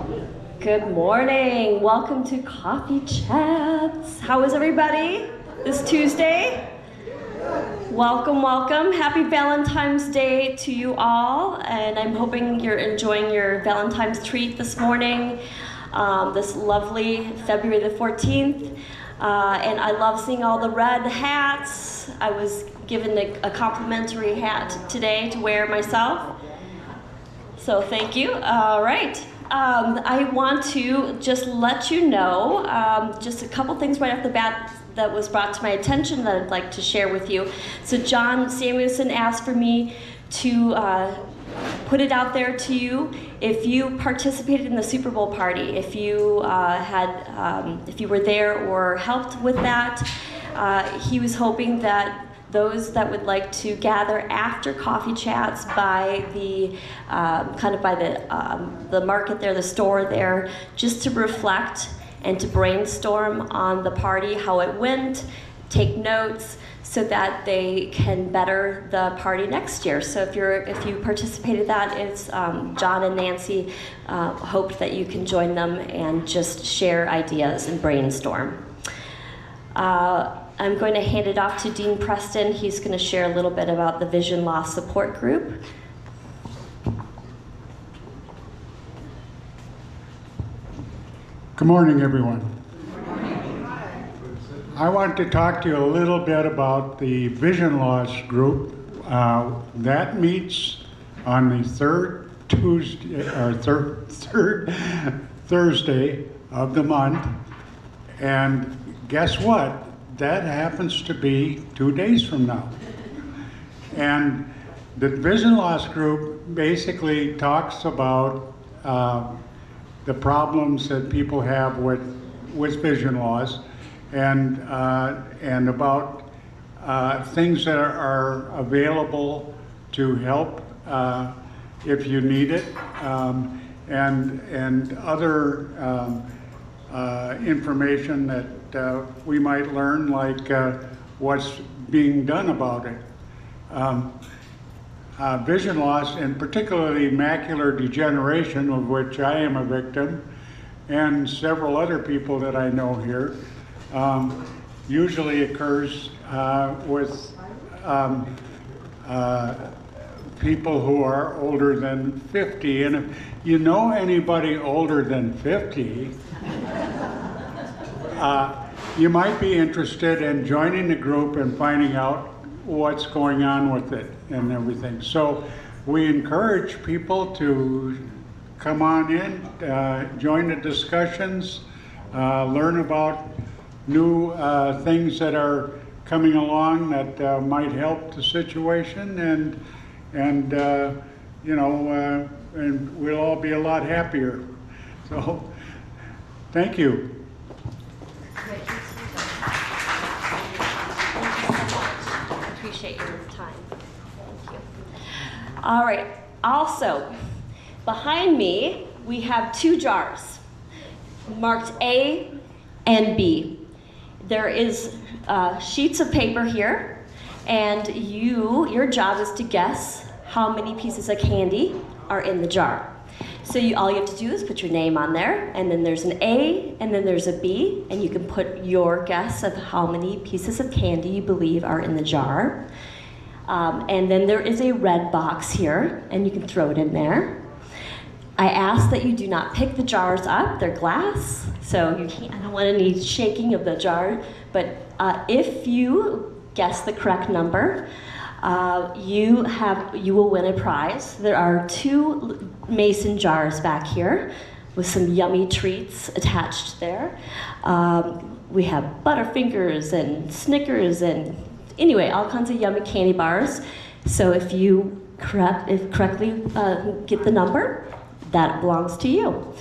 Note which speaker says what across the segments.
Speaker 1: Good morning. Welcome to Coffee Chats. How is everybody this Tuesday? Welcome, welcome. Happy Valentine's Day to you all. And I'm hoping you're enjoying your Valentine's treat this morning, this lovely February the 14th. And I love seeing all the red hats. I was given a complimentary hat today to wear myself. So thank you. All right. I want to just let you know just a couple things right off the bat that was brought to my attention that I'd like to share with you. So John Samuelson asked for me to put it out there to you. If you participated in the Super Bowl party, if you if you were there or helped with that, he was hoping that those that would like to gather after Coffee Chats by the the market there, the store there, just to reflect and to brainstorm on the party, how it went, take notes, so that they can better the party next year. So if you participated in that, it's John and Nancy hoped that you can join them and just share ideas and brainstorm. I'm going to hand it off to Dean Preston. He's going to share a little bit about the Vision Loss Support Group.
Speaker 2: Good morning, everyone. I want to talk to you a little bit about the Vision Loss Group. That meets on the third Thursday of the month. And guess what? That happens to be 2 days from now. And the Vision Loss Group basically talks about the problems that people have with vision loss, and about things that are available to help if you need it, and other information that we might learn, like what's being done about it. Vision loss, and particularly macular degeneration, of which I am a victim, and several other people that I know here, usually occurs with people who are older than 50. And if you know anybody older than 50, you might be interested in joining the group and finding out what's going on with it and everything. So we encourage people to come on in, join the discussions, learn about new things that are coming along that might help the situation, and we'll all be a lot happier. So thank you.
Speaker 1: Appreciate your time. Thank you. All right. Also, behind me, we have 2 jars marked A and B. There is sheets of paper here, and your job is to guess how many pieces of candy are in the jar. So all you have to do is put your name on there, and then there's an A, and then there's a B, and you can put your guess of how many pieces of candy you believe are in the jar. And then there is a red box here, and you can throw it in there. I ask that you do not pick the jars up. They're glass, so I don't want any shaking of the jar. But if you guess the correct number, you will win a prize. There are 2 mason jars back here with some yummy treats attached there. We have Butterfingers and Snickers and anyway, all kinds of yummy candy bars. So if you correctly get the number, that belongs to you.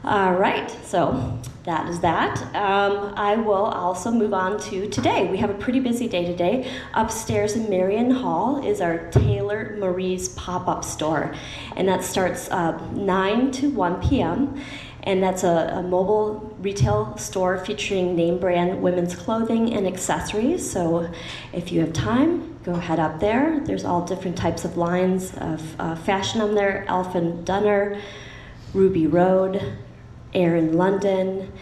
Speaker 1: All right, so that is that. I will also move on to today. We have a pretty busy day today. Upstairs in Marion Hall is our Taylor Marie's pop-up store, and that starts 9 to 1 p.m., and that's a mobile retail store featuring name brand women's clothing and accessories. So if you have time, go head up there. There's all different types of lines of fashion on there. Elf and Dunner, Ruby Road, Air in London,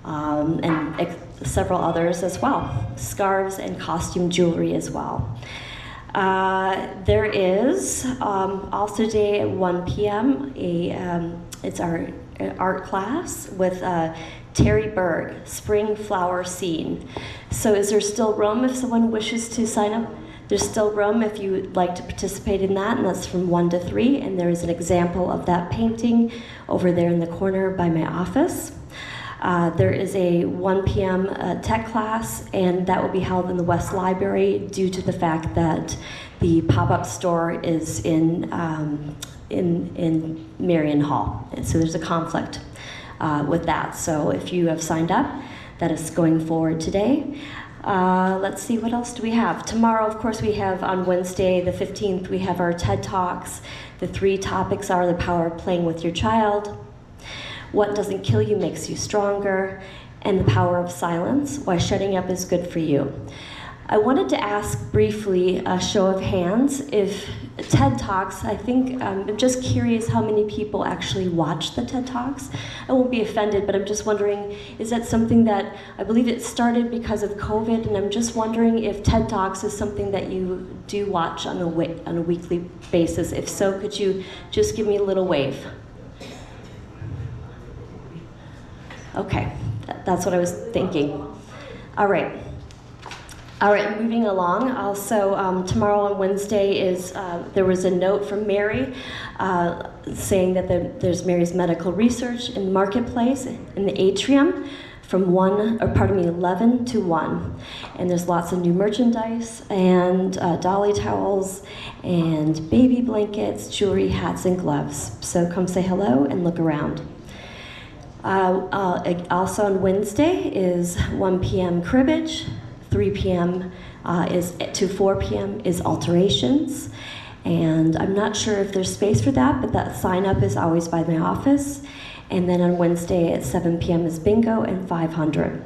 Speaker 1: and several others as well. Scarves and costume jewelry as well. There is also today at 1 p.m. It's our art class with Terry Berg, Spring Flower Scene. So is there still room if someone wishes to sign up? There's still room if you would like to participate in that, and that's from 1 to 3, and there is an example of that painting over there in the corner by my office. There is a 1 p.m. Tech class, and that will be held in the West Library due to the fact that the pop-up store is in Marion Hall. And so there's a conflict with that. So if you have signed up, that is going forward today. Let's see, what else do we have? Tomorrow, of course, we have on Wednesday, the 15th, we have our TED Talks. The 3 topics are the power of playing with your child, what doesn't kill you makes you stronger, and the power of silence, why shutting up is good for you. I wanted to ask briefly a show of hands if TED Talks, I think, I'm just curious how many people actually watch the TED Talks. I won't be offended, but I'm just wondering, is that something that, I believe it started because of COVID, and I'm just wondering if TED Talks is something that you do watch on a weekly basis. If so, could you just give me a little wave? Okay, that's what I was thinking. All right. All right, moving along. Also, tomorrow on Wednesday is, there was a note from Mary saying that there's Mary's medical research in the marketplace in the atrium from 11 to 1. And there's lots of new merchandise and dolly towels and baby blankets, jewelry, hats, and gloves. So come say hello and look around. Also on Wednesday is 1 p.m. cribbage. 3 p.m. To 4 p.m. is alterations. And I'm not sure if there's space for that, but that sign up is always by my office. And then on Wednesday at 7 p.m. is bingo and 500.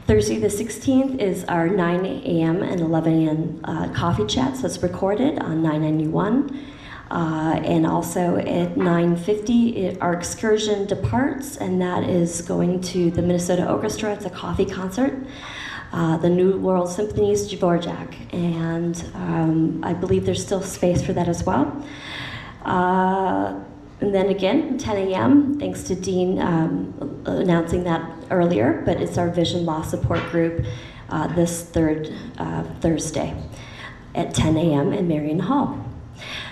Speaker 1: Thursday the 16th is our 9 a.m. and 11 a.m. Coffee chats that's recorded on 991. And also at 9:50, our excursion departs, and that is going to the Minnesota Orchestra. It's a coffee concert. The New World Symphony's Dvorak, and I believe there's still space for that as well. And then again, 10 a.m., thanks to Dean announcing that earlier, but it's our vision loss support group this third Thursday at 10 a.m. in Marion Hall.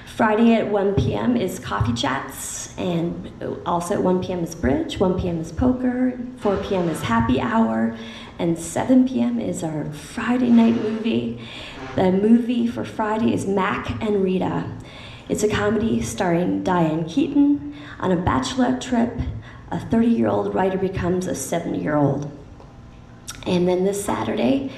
Speaker 1: Friday at 1 p.m. is coffee chats, and also at 1 p.m. is bridge, 1 p.m. is poker, 4 p.m. is happy hour, and 7 p.m. is our Friday night movie. The movie for Friday is Mac and Rita. It's a comedy starring Diane Keaton. On a bachelorette trip, a 30-year-old writer becomes a 70-year-old. And then this Saturday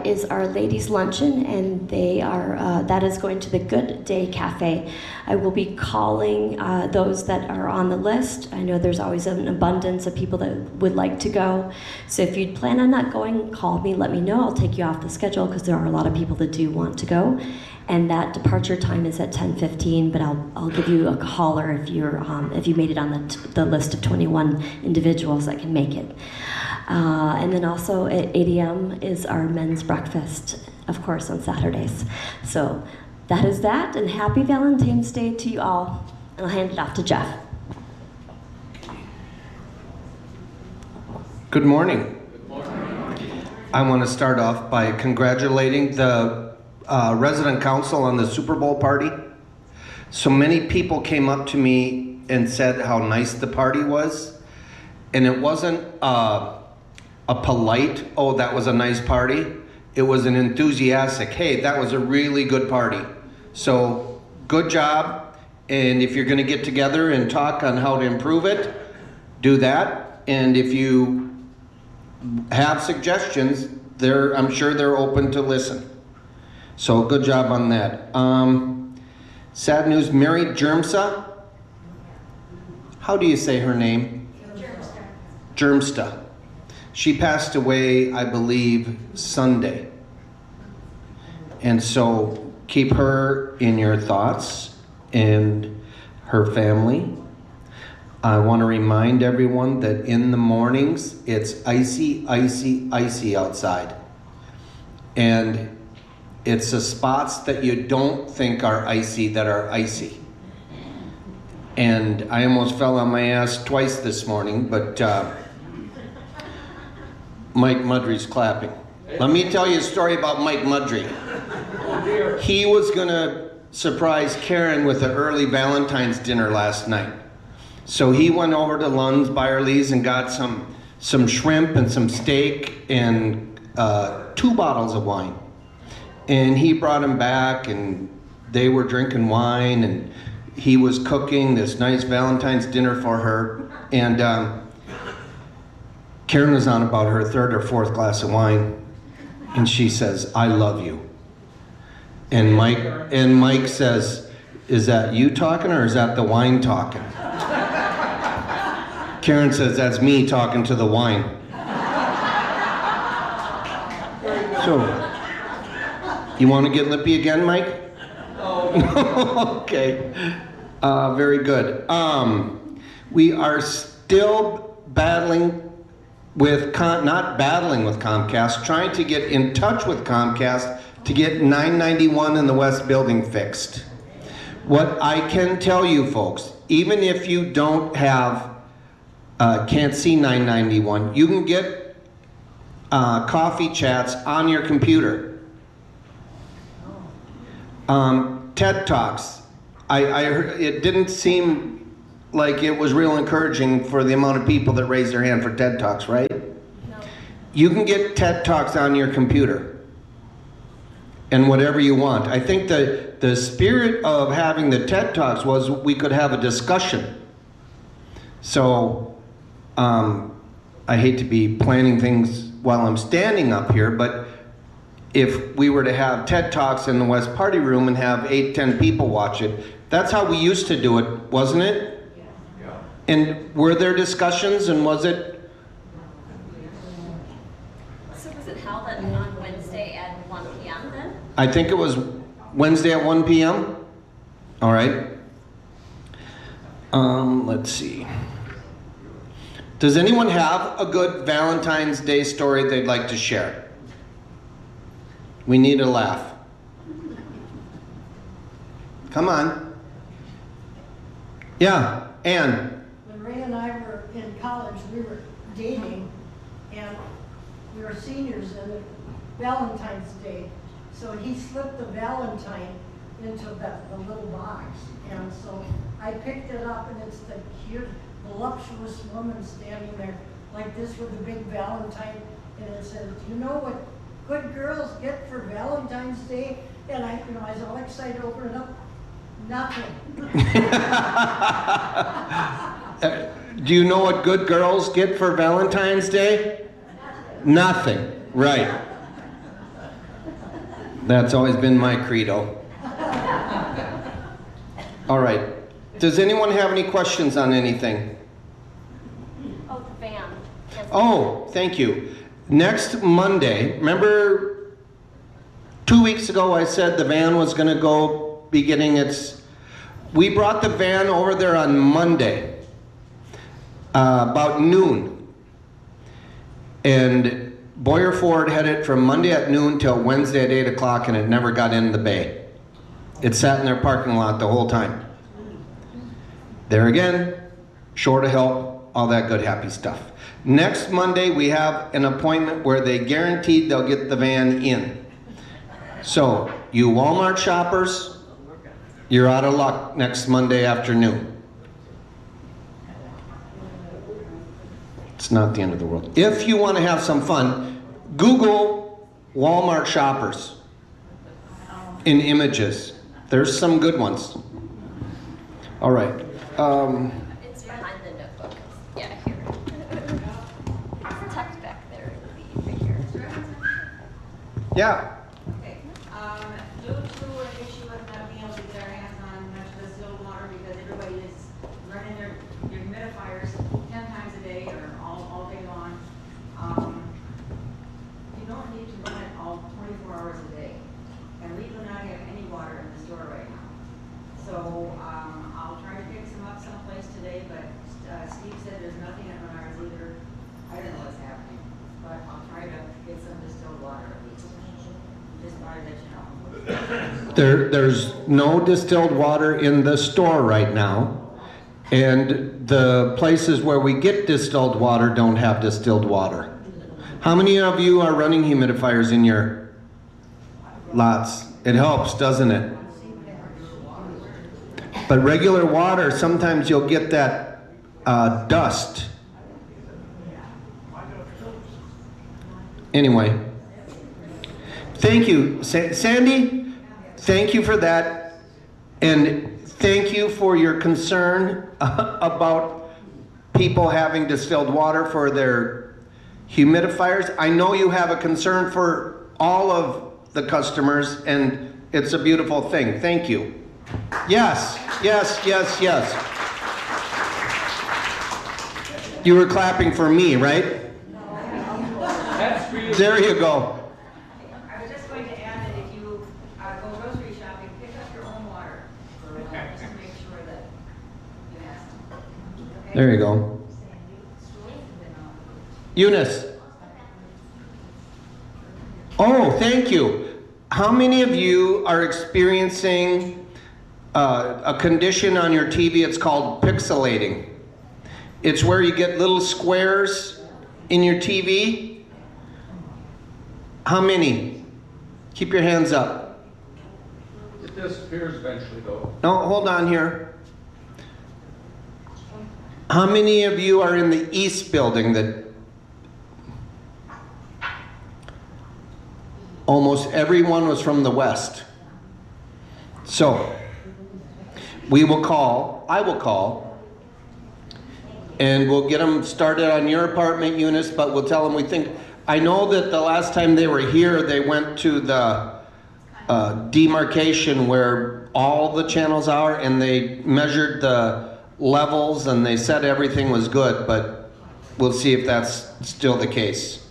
Speaker 1: is our ladies' luncheon, and they are that is going to the Good Day Cafe. I will be calling those that are on the list. I know there's always an abundance of people that would like to go. So if you plan on not going, call me, let me know. I'll take you off the schedule because there are a lot of people that do want to go. And that departure time is at 10:15, but I'll give you a caller if you made it on the list of 21 individuals that can make it. And then also at 8 a.m. is our men's breakfast, of course, on Saturdays. So that is that, and happy Valentine's Day to you all. And I'll hand it off to Jeff.
Speaker 3: Good morning. Good morning. I want to start off by congratulating the resident council on the Super Bowl party. So many people came up to me and said how nice the party was. And it wasn't a polite, oh, that was a nice party. It was an enthusiastic, hey, that was a really good party. So good job. And if you're going to get together and talk on how to improve it, do that. And if you have suggestions, I'm sure they're open to listen. So good job on that. Sad news, Mary Germsa. How do you say her name? Germsta. She passed away, I believe, Sunday. And so keep her in your thoughts and her family. I want to remind everyone that in the mornings, it's icy, icy, icy outside. And it's the spots that you don't think are icy that are icy. And I almost fell on my ass twice this morning, but Mike Mudry's clapping. Let me tell you a story about Mike Mudry. He was going to surprise Karen with an early Valentine's dinner last night. So he went over to Lund's Byerly's and got some shrimp and some steak and 2 bottles of wine. And he brought them back, and they were drinking wine, and he was cooking this nice Valentine's dinner for her. And Karen was on about her 3rd or 4th glass of wine, and she says, "I love you." And Mike says, "Is that you talking, or is that the wine talking?" Karen says, "That's me talking to the wine." So, you want to get lippy again, Mike? Oh. Okay. Very good. We are still battling with, not battling with Comcast, trying to get in touch with Comcast to get 991 in the West Building fixed. What I can tell you folks, even if you don't have, can't see 991, you can get coffee chats on your computer. TED Talks. I heard, it didn't seem like it was real encouraging for the amount of people that raised their hand for TED Talks, right? No. You can get TED Talks on your computer and whatever you want. I think the spirit of having the TED Talks was we could have a discussion. So I hate to be planning things while I'm standing up here, but if we were to have TED Talks in the West Party Room and have 8-10 people watch it, that's how we used to do it, wasn't it? Yeah. And were there discussions, and was it?
Speaker 1: So was it held on Wednesday at 1 p.m. then?
Speaker 3: I think it was Wednesday at 1 p.m. All right. Let's see. Does anyone have a good Valentine's Day story they'd like to share? We need a laugh. Come on. Yeah, Ann.
Speaker 4: When Ray and I were in college, we were dating, and we were seniors, and it Valentine's Day. So he slipped the Valentine into the little box. And so I picked it up, and it's the cute, voluptuous woman standing there like this with a big Valentine. And it says, "Do you know what good girls get for Valentine's Day?" And I was all excited to open it up. Nothing.
Speaker 3: Do you know what good girls get for Valentine's Day? Nothing. Right. That's always been my credo. All right. Does anyone have any questions on anything?
Speaker 1: Oh, the van. Yes.
Speaker 3: Oh, thank you. Next Monday, remember 2 weeks ago I said the van was going to go be getting its... We brought the van over there on Monday, about noon. And Boyer Ford had it from Monday at noon till Wednesday at 8 o'clock, and it never got in the bay. It sat in their parking lot the whole time. There again, short of help, all that good happy stuff. Next Monday, we have an appointment where they guaranteed they'll get the van in. So, you Walmart shoppers, you're out of luck next Monday afternoon. It's not the end of the world. If you want to have some fun, Google Walmart shoppers in images. There's some good ones. All right.
Speaker 1: It's behind the notebook. Yeah, here. It's tucked back there. It would be right here.
Speaker 3: Yeah.
Speaker 5: Okay, due to an issue with not being able to get their hands on much of the still water because everybody is running their humidifiers 10 times a day or all day long, you don't need to run it all 24 hours a day. And we do not have any water in the store right now. So, I'll try to pick some up someplace today, but there's nothing in ours either. I don't know what's happening, but I'll try to get some distilled water at least. Just thought I'd let you know.
Speaker 3: There's no distilled water in the store right now. And the places where we get distilled water don't have distilled water. How many of you are running humidifiers in your lots? It helps, doesn't it? But regular water, sometimes you'll get that dust. Anyway, thank you, Sandy. Thank you for that, and thank you for your concern about people having distilled water for their humidifiers. I know you have a concern for all of the customers, and it's a beautiful thing. Thank you. Yes, yes, yes, yes. You were clapping for me, right?
Speaker 6: That's for you.
Speaker 3: There you go.
Speaker 5: I was just going to add that if you go grocery shopping, pick up your own water. Just to make sure that you ask. Okay?
Speaker 3: There you go. Eunice. Oh, thank you. How many of you are experiencing a condition on your TV? It's called pixelating. It's where you get little squares in your TV. How many? Keep your hands up.
Speaker 6: It disappears eventually, though.
Speaker 3: No, hold on here. How many of you are in the east building that almost everyone was from the west? So, I will call, and we'll get them started on your apartment, Eunice, but we'll tell them I know that the last time they were here, they went to the demarcation where all the channels are, and they measured the levels, and they said everything was good, but we'll see if that's still the case.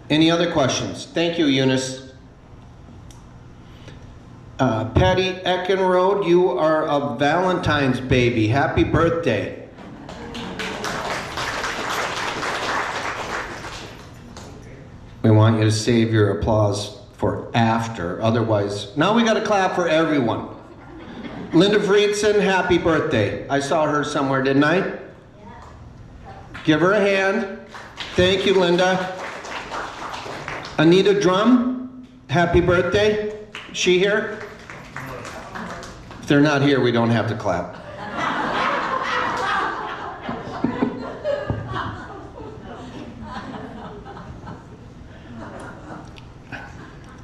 Speaker 3: Any other questions? Thank you, Eunice. Patty Eckenrode, you are a Valentine's baby. Happy birthday. We want you to save your applause for after. Otherwise, now we got to clap for everyone. Linda Friedson, happy birthday. I saw her somewhere, didn't I? Give her a hand. Thank you, Linda. Anita Drum, happy birthday. She here? If they're not here, we don't have to clap.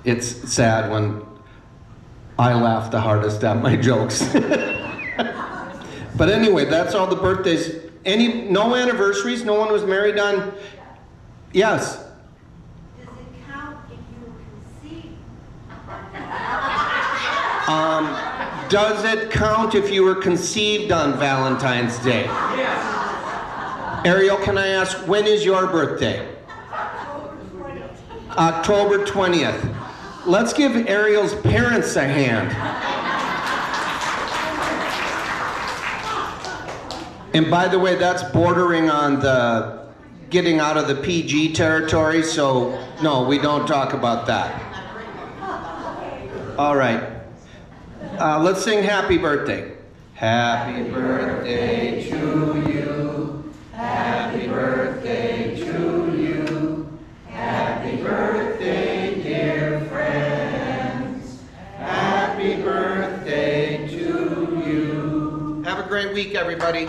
Speaker 3: It's sad when I laugh the hardest at my jokes. But anyway, that's all the birthdays. No anniversaries? No one was married on? Yes.
Speaker 7: Does it count if you were conceived?
Speaker 3: Does it count if you were conceived on Valentine's Day?
Speaker 6: Yes.
Speaker 3: Ariel, can I ask, when is your birthday? October 20th. Let's give Ariel's parents a hand. And by the way, that's bordering on the getting out of the PG territory, so no, we don't talk about that. All right. Let's sing Happy Birthday. Happy birthday to you. Happy birthday to you. Happy birthday, dear friends. Happy birthday to you. Have a great week, everybody.